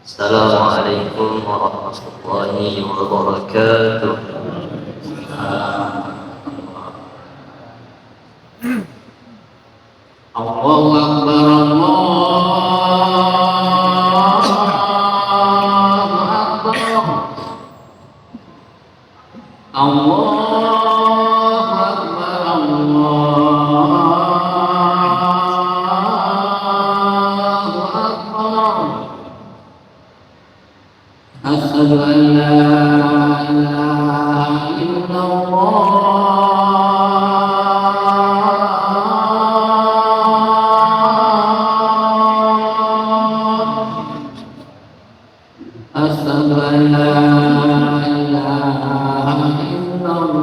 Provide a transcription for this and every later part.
Assalamualaikum warahmatullahi wabarakatuh. Allahu Akbar, Allahu Akbar, Allahu Akbar. Asyhadu an la ilaha illallah. Asyhadu an la ilaha illallah.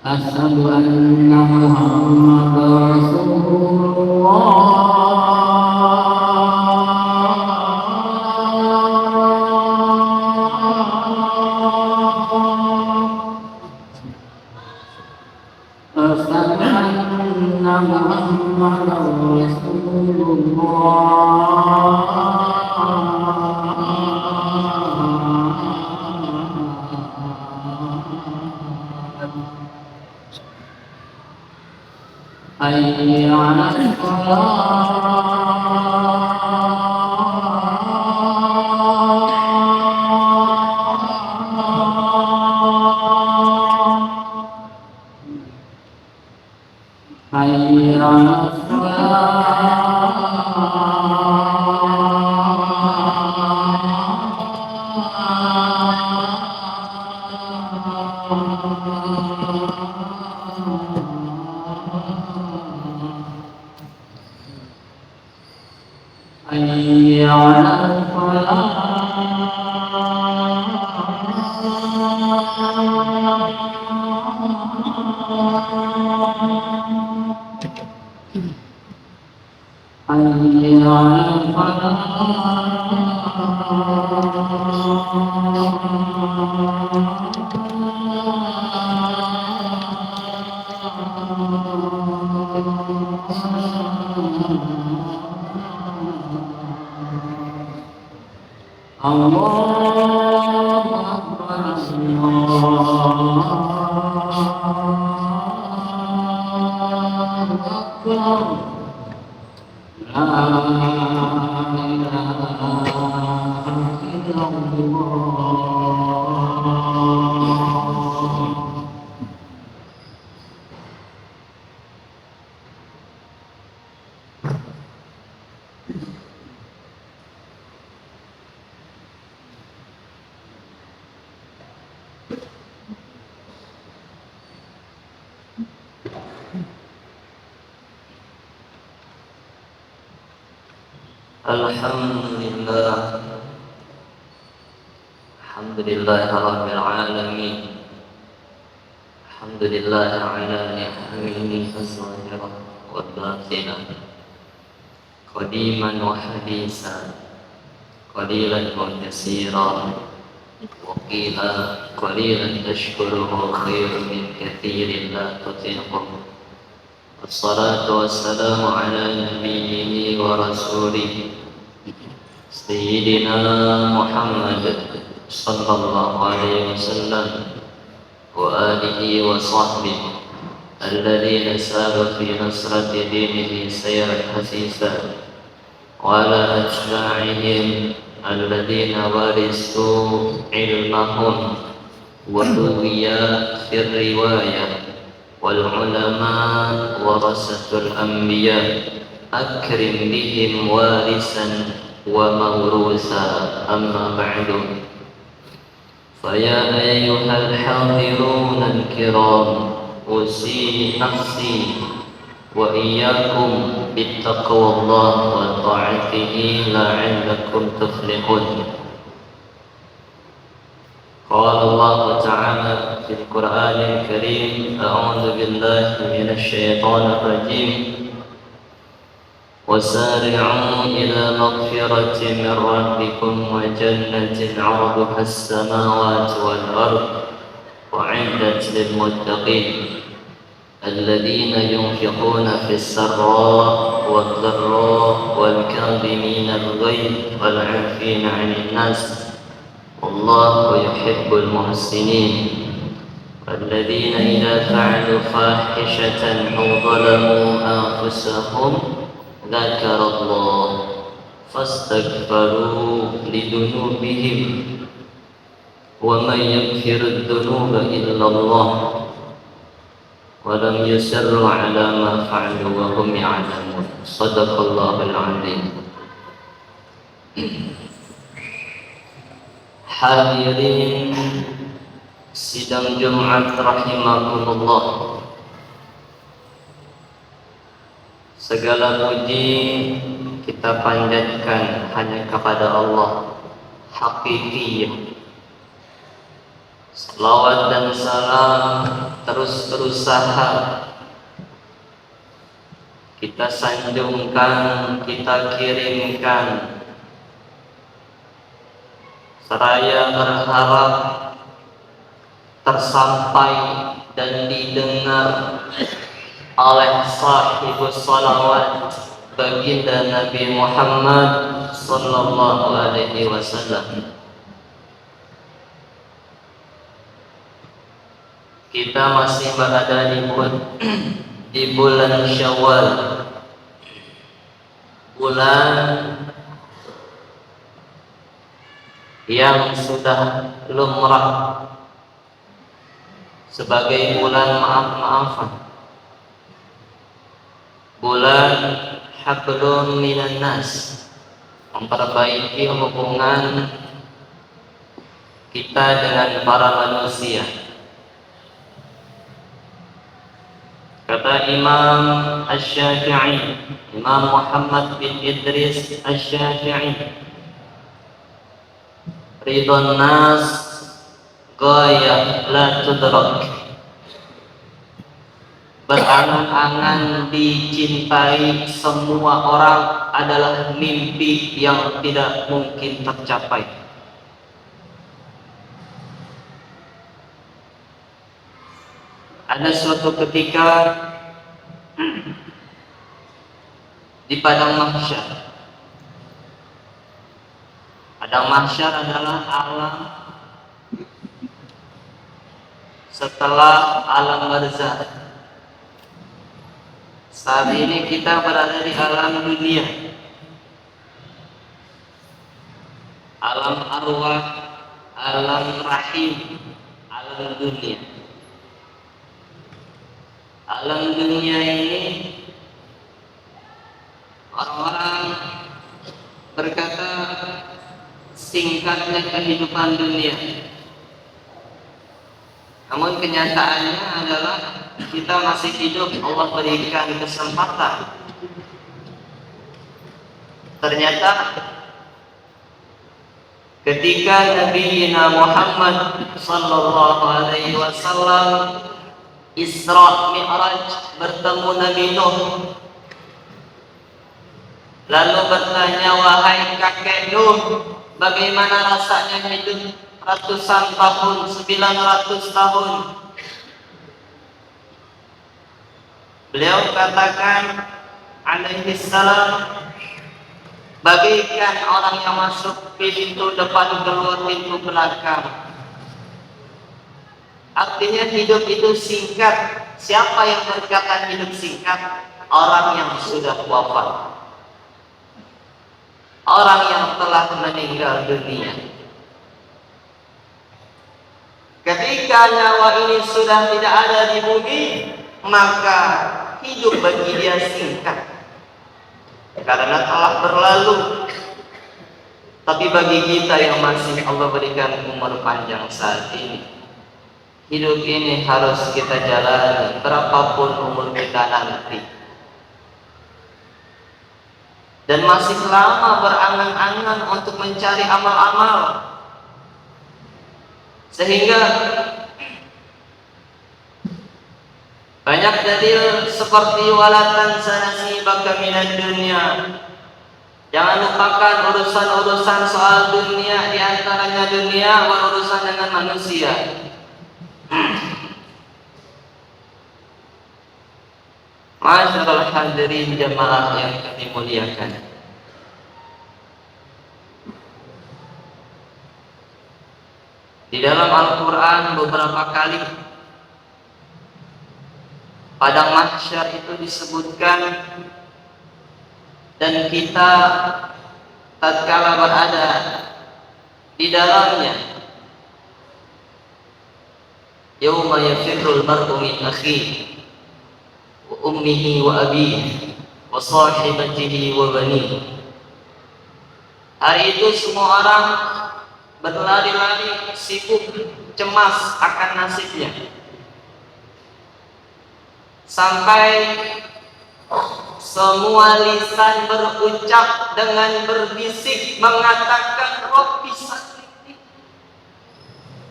Asyhadu anna Muhammadar Rasulullah. Asyhadu anna Muhammadar Rasulullah. Hayya 'alal falah. Hayya 'alal Hayya 'alal falah. Hayya 'alal Allahu Akbar, Allahu Akbar. La ilaha illallah. Alhamdulillah, alhamdulillah rabbil alamin. Alhamdulillah ala ni'amihi az-zahirah wal batinah. Qadiman wa hadisan, qalilan wa katsiran, wa qila qalilan tashkuruhu khairun min katsirin la tutiquhu. Wassalatu wassalamu ala nabiyyihi wa rasulihi Sayyidina Muhammad sallallahu alaihi wasallam wa alihi wa sahbihi alladhina saru fi nasrati dinihi sayran hasisa wa ala atba'ihim alladhina warisu ilmahum wa duwiya fi riwayah wal ulama warasatul anbiya akrim bihim warisan wa mawrusa amma ba'du faya ayyuhal hadirun al-kiram usi nafsi wa iyyakum bittaqwallah wa ta'atihi la'allakum tuflihun. قال الله تعالى في القرآن الكريم أعوذ بالله من الشيطان الرجيم وسارعوا إلى مغفرة من ربكم وجنة عرضها السماوات والأرض أعدت للمتقين الذين ينفقون في السراء والضراء والكاظمين الغيظ والعافين عن الناس والله يحب المحسنين والذين إذا فعلوا فاحشة أو ظلموا أنفسهم ذكروا الله فاستغفروا لذنوبهم ومن يغفر الذنوب إلا الله ولم يسروا على ما فعلوا وهم يعلمون صدق الله العظيم. Hadirin sidang Jumat rahimakumullah, segala puji kita panjatkan hanya kepada Allah hakiki. Salawat dan salam terus berusaha kita sanjungkan, kita kirimkan, seraya berharap tersampai dan didengar oleh sahibus salawat baginda Nabi Muhammad sallallahu alaihi wasallam. Kita masih berada di bulan Syawal, bulan yang sudah lumrah sebagai bulan maaf-maafan, bulan hablum minan nas, memperbaiki hubungan kita dengan para manusia. Kata Imam Asy-Syafi'i, Imam Muhammad bin Idris Asy-Syafi'i, ridwan nas ghayah la tudrak. Berangan-angan dicintai semua orang adalah mimpi yang tidak mungkin tercapai. Ada suatu ketika di padang mahsyar. Padang mahsyar adalah alam setelah alam barzakh. Saat ini kita berada di alam dunia, alam arwah, alam rahim, alam dunia. Alam dunia ini orang-orang berkata singkatnya kehidupan dunia. Namun kenyataannya adalah kita masih hidup, Allah berikan kesempatan. Ternyata ketika Nabi Muhammad sallallahu alaihi wasallam Isra Mi'raj bertemu Nabi Nuh, lalu bertanya, wahai kakek Nuh, bagaimana rasanya hidup ratusan tahun, 900 tahun? Beliau katakan alaihi salam, bagaikan orang yang masuk pintu depan keluar pintu belakang. Artinya hidup itu singkat. Siapa yang berkata hidup singkat? Orang yang sudah wafat, orang yang telah meninggal dunia. Ketika nyawa ini sudah tidak ada di bumi, maka hidup bagi dia singkat karena telah berlalu. Tapi bagi kita yang masih Allah berikan umur panjang saat ini, hidup ini harus kita jalani berapapun umur kita nanti. Dan masih lama berangan-angan untuk mencari amal-amal, sehingga banyak dalil seperti walatan sanasibaka minad dunya. Jangan lupakan urusan-urusan soal dunia, diantaranya dunia urusan dengan manusia. Masyaallah hadirin jamaah yang kami muliakan. Di dalam Al-Quran beberapa kali padang mahsyar itu disebutkan, dan kita tatkala berada di dalamnya. Yauma yafirrul mar'u min akhihi wa ummihi wa abihi wa sahibatihi wa banihi. Hari itu semua orang berlari-lari, sibuk, cemas akan nasibnya, sampai semua lisan berucap dengan berbisik mengatakan Rabbi sallimni,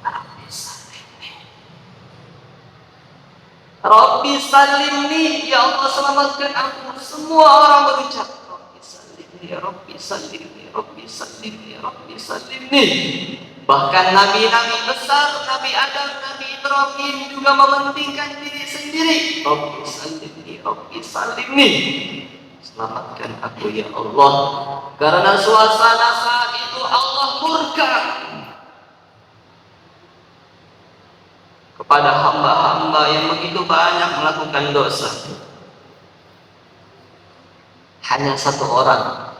Rabbi sallimni, Rabbi sallimni, ya Allah selamatkan aku. Semua orang berucap Rabbi sallimni, Rabbi sallimni, Rabbi sallimni, Rabbi sallimni. Bahkan nabi-nabi besar, Nabi Adam, Nabi Ibrahim juga mementingkan diri sendiri. Rabbi sallimni, Rabbi sallimni, selamatkan aku ya Allah. Karena suasana saat itu Allah murka kepada hamba-hamba yang begitu banyak melakukan dosa. Hanya satu orang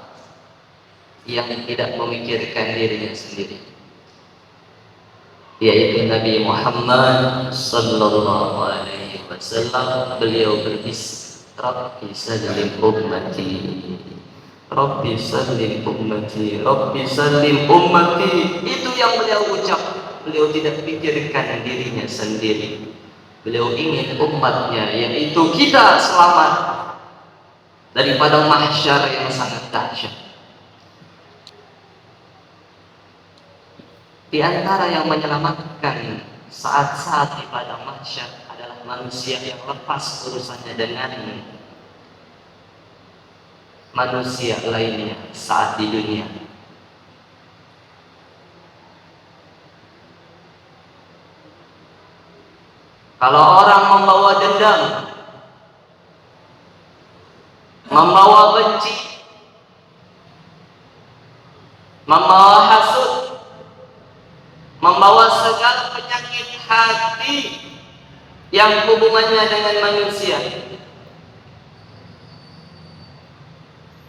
yang tidak memikirkan dirinya sendiri, yaitu Nabi Muhammad sallallahu alaihi wasallam. Beliau berbisik, Rabbi sallim ummati, Rabbi sallim ummati, Rabbi sallim ummati. Itu yang beliau ucap. Beliau tidak pikirkan dirinya sendiri. Beliau ingin umatnya, yaitu kita, selamat dari padang mahsyar yang sangat dahsyat. Di antara yang menyelamatkan saat-saat di padang mahsyar adalah manusia yang lepas urusannya dengan manusia lainnya saat di dunia. Kalau orang membawa dendam, membawa benci, membawa hasud, membawa segala penyakit hati yang hubungannya dengan manusia,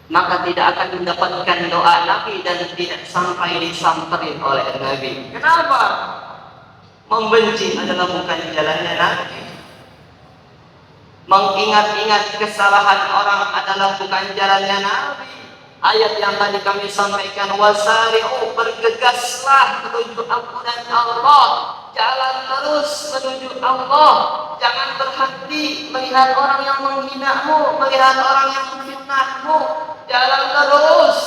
maka tidak akan mendapatkan doa Nabi dan tidak sampai disamperin oleh Nabi. Kenapa? Membenci adalah bukan jalannya Nabi. Mengingat-ingat kesalahan orang adalah bukan jalannya Nabi. Ayat yang tadi kami sampaikan, wasari'u, bergegaslah menuju ampunan Allah, jalan terus menuju Allah, jangan berhenti melihat orang yang menghinamu, melihat orang yang memfitnahmu, jalan terus,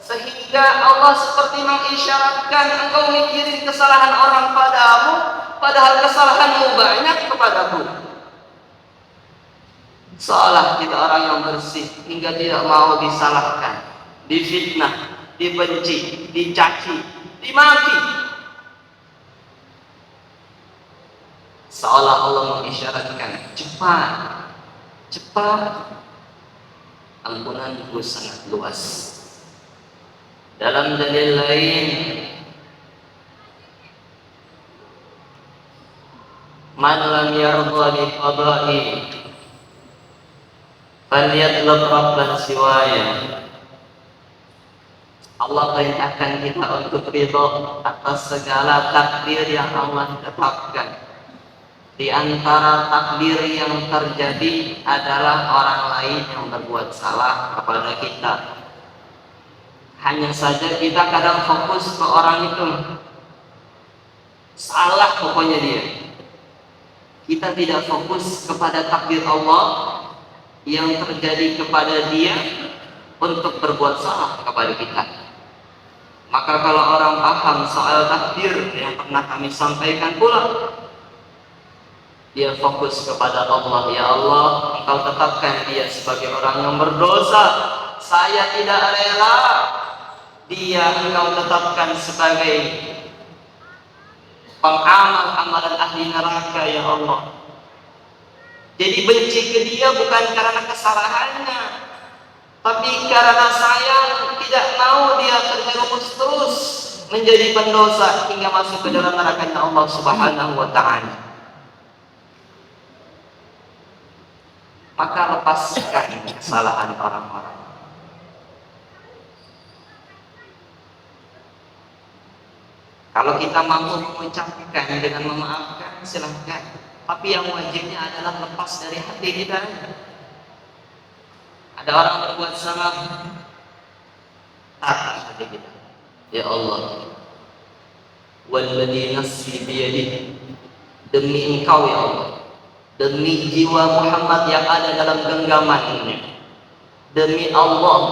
sehingga Allah seperti mengisyaratkan engkau mikirin kesalahan orang padamu, padahal kesalahanmu banyak kepadaku. Seolah kita orang yang bersih hingga tidak mau disalahkan, difitnah, dibenci, dicaci, dimaki. Seolah Allah mengisyaratkan, cepat, cepat, ampunanku sangat luas. Dalam dalil lain, man lam yarda bi qada'i falyatlub rabban siwaya. Allah perintahkan kita untuk ridho atas segala takdir yang Allah tetapkan. Di antara takdir yang terjadi adalah orang lain yang berbuat salah kepada kita. Hanya saja kita kadang fokus ke orang itu, salah pokoknya dia. Kita tidak fokus kepada takdir Allah yang terjadi kepada dia untuk berbuat salah kepada kita. Maka kalau orang paham soal takdir yang pernah kami sampaikan pula, dia fokus kepada Allah. Ya Allah, Engkau tetapkan dia sebagai orang yang berdosa. Saya tidak rela dia Engkau tetapkan sebagai pengamal amalan ahli neraka. Allah. Jadi benci ke dia bukan karena kesalahannya, tapi karena sayang tidak mau dia terjerumus terus menjadi pendosa hingga masuk ke dalam neraka Allah Subhanahu wa taala. Maka lepaskan kesalahan orang-orang. Kalau kita mampu mengucapkan dengan memaafkan, silahkan. Tapi yang wajibnya adalah lepas dari hati kita. Ada orang berbuat salah, tahan hati kita. Ya Allah, walladzi nafsi biyadihi, demi Engkau ya Allah, demi jiwa Muhammad yang ada dalam genggamannya, demi Allah,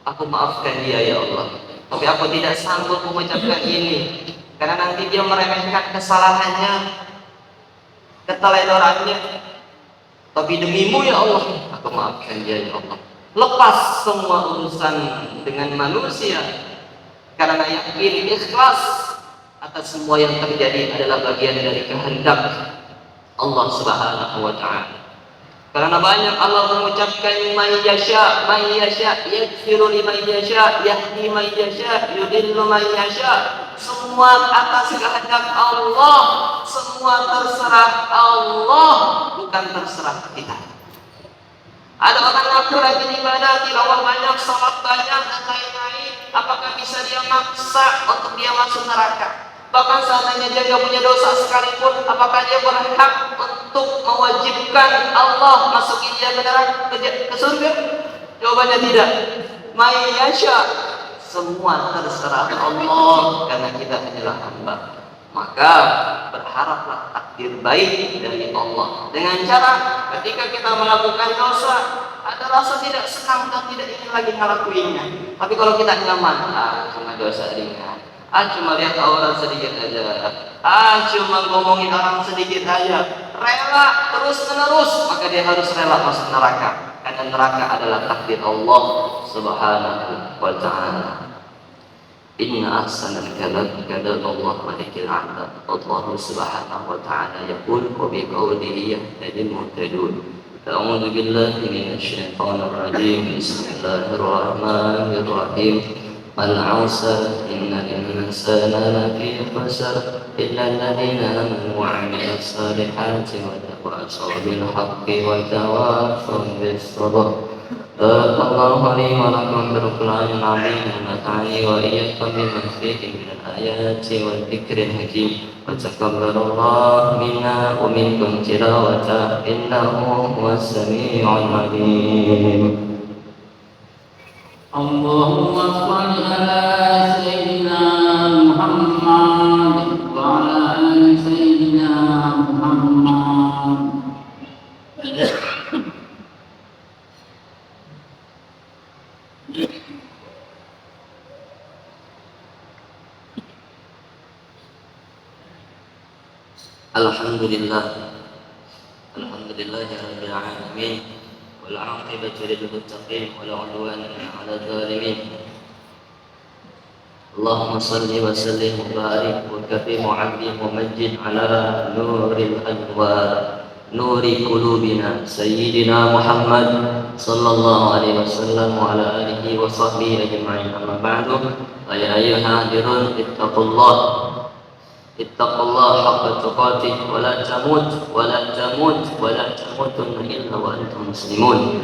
aku maafkan dia ya Allah. Tapi aku tidak sanggup mengucapkan ini, karena nanti dia meremehkan kesalahannya, keteledorannya. Tapi demimu ya Allah, aku maafkan dia ya Allah. Lepas semua urusan dengan manusia, karena yakin ikhlas atas semua yang terjadi adalah bagian dari kehendak Allah Subhanahu wa taala. Karena banyak Allah mengucapkan may yasha yaghfiru liman yasha yahdi man yasha yudillu man yasha. Semua atas kehendak Allah, semua terserah Allah, bukan terserah kita. Ada orang ngaku rajin ibadah, tilawah banyak, salat banyak dan lain-lain, apakah bisa dia maksa untuk dia masuk neraka? Bahkan seandainya dia tidak punya dosa sekalipun, apakah dia berhak untuk mewajibkan Allah masukin dia ke surga? Jawabannya tidak. May yasha, semua terserah Allah, karena kita adalah hamba. Maka berharaplah takdir baik dari Allah. Dengan cara ketika kita melakukan dosa, ada rasa tidak senang dan tidak ingin lagi ngelakuinnya. Tapi kalau kita nyaman, cuma dosa ringan, cuma lihat orang sedikit aja, cuma ngomongin orang sedikit aja, rela terus menerus, maka dia harus rela masuk neraka. Karena neraka adalah takdir Allah Subhanahu wa taala. Inna ahsanal kalam Allah malikil adab. Allah Subhanahu wa taala yaqul wa bi qawlihi yahtadil muhtadun. A'udzu billahi minasy syaithanir rajim. Bismillahirrahmanirrahim. Mal 'asr innal insana lafi khusr illa alladziina aamanu wa 'amilus salihati wa tawassaw bil haqqi wa tawassaw bis sabr. Barakallahu li wa lakum bil Qur'anil 'azim wa nafa'ani wa iyyakum bima fihi minal ayati wal dzikril hakim. Wa taqabbalallahu minna wa minkum tilawata innahu huwas samii'ul 'aliim. Allahumma shalli ala sayyidina Muhammad wa ala ali sayyidina Muhammad. Alhamdulillah, alhamdulillahi rabbil alamin, wal 'aqibatu lil muttaqin, wala 'udwana 'alal zalimin. Allahumma shalli wa sallim wa barik wa kafi mu'azzim wa majjid ala nuril anwar, nuri qulubina sayyidina Muhammad sallallahu alaihi wasallam wa ala alihi wa sahbihi ajma'in. Amma ba'du, ya ayyuhal hadirun ittaqullah haqqa tuqatih wa la tamutunna illa wa antum muslimun.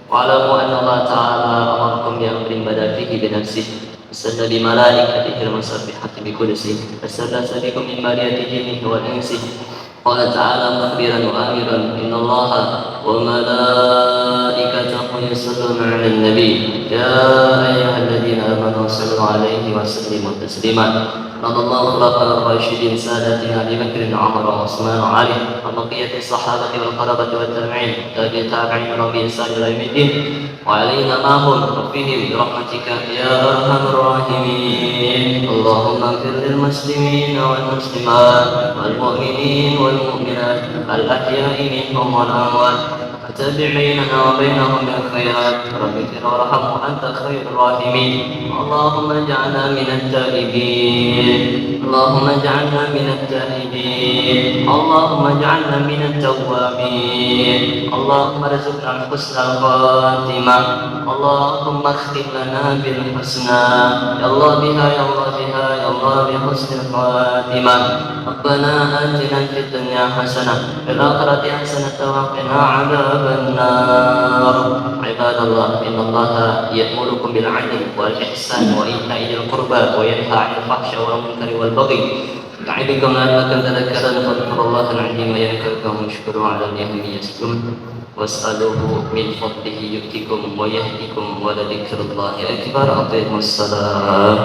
Wa alamu anna Allah ta'ala amarakum bi amrin bada fihi bi nafsihi wasanna bi malaikatihi al-musabbihati bi qudsihi wasallasa bikum min bariyati jinnihi wal insihi. Qala ta'ala mukhbiran wa amiran inna Allaha wa malaikatahu yusalluna 'alan nabi ya ayyuhalladzina amanu sallu 'alaihi wa sallimu taslima. Radallahu khulafa'ir rasyidin sadatina Abi Bakr, Umar, Utsman, Ali wa baqiyati sahabati wal qaraabati wat tabi'in tabi'in bi ihsan ila yaumiddin wa 'alaina ma'hum fihim bi rahmatika ya arhamar rahimin. Allahumma ighfir lil muslimin wal muslimat wal mu'minin wal mu'minat al ahya'i minhum wal amwat وتابع بيننا وبينهم بالخيرات رب اغفر وارحم وأنت خير الراحمين اللهم اجعلنا من التائبين اللهم اجعلنا من التائبين اللهم اجعلنا من التوابين اللهم ارزقنا الحسنى الخاتمة اللهم اختم لنا بالحسنى يا الله بها يا الله بها يا الله بحسن الخاتمة ربنا آتنا في الدنيا حسنة في الآخرة حسنة وقنا عذاب النار عباد الله إن الله يأمركم بالعدل والإحسان وإيتاء ذي القربى وينهى عن الفحشاء والمنكر والبغي يعظكم لعلكم تذكرون فاذكروا الله العظيم يذكركم واشكروا على نعمه يزدكم واسألوه من فضله يؤتكم ويهدكم ولذكر الله أكبر أقيموا الصلاة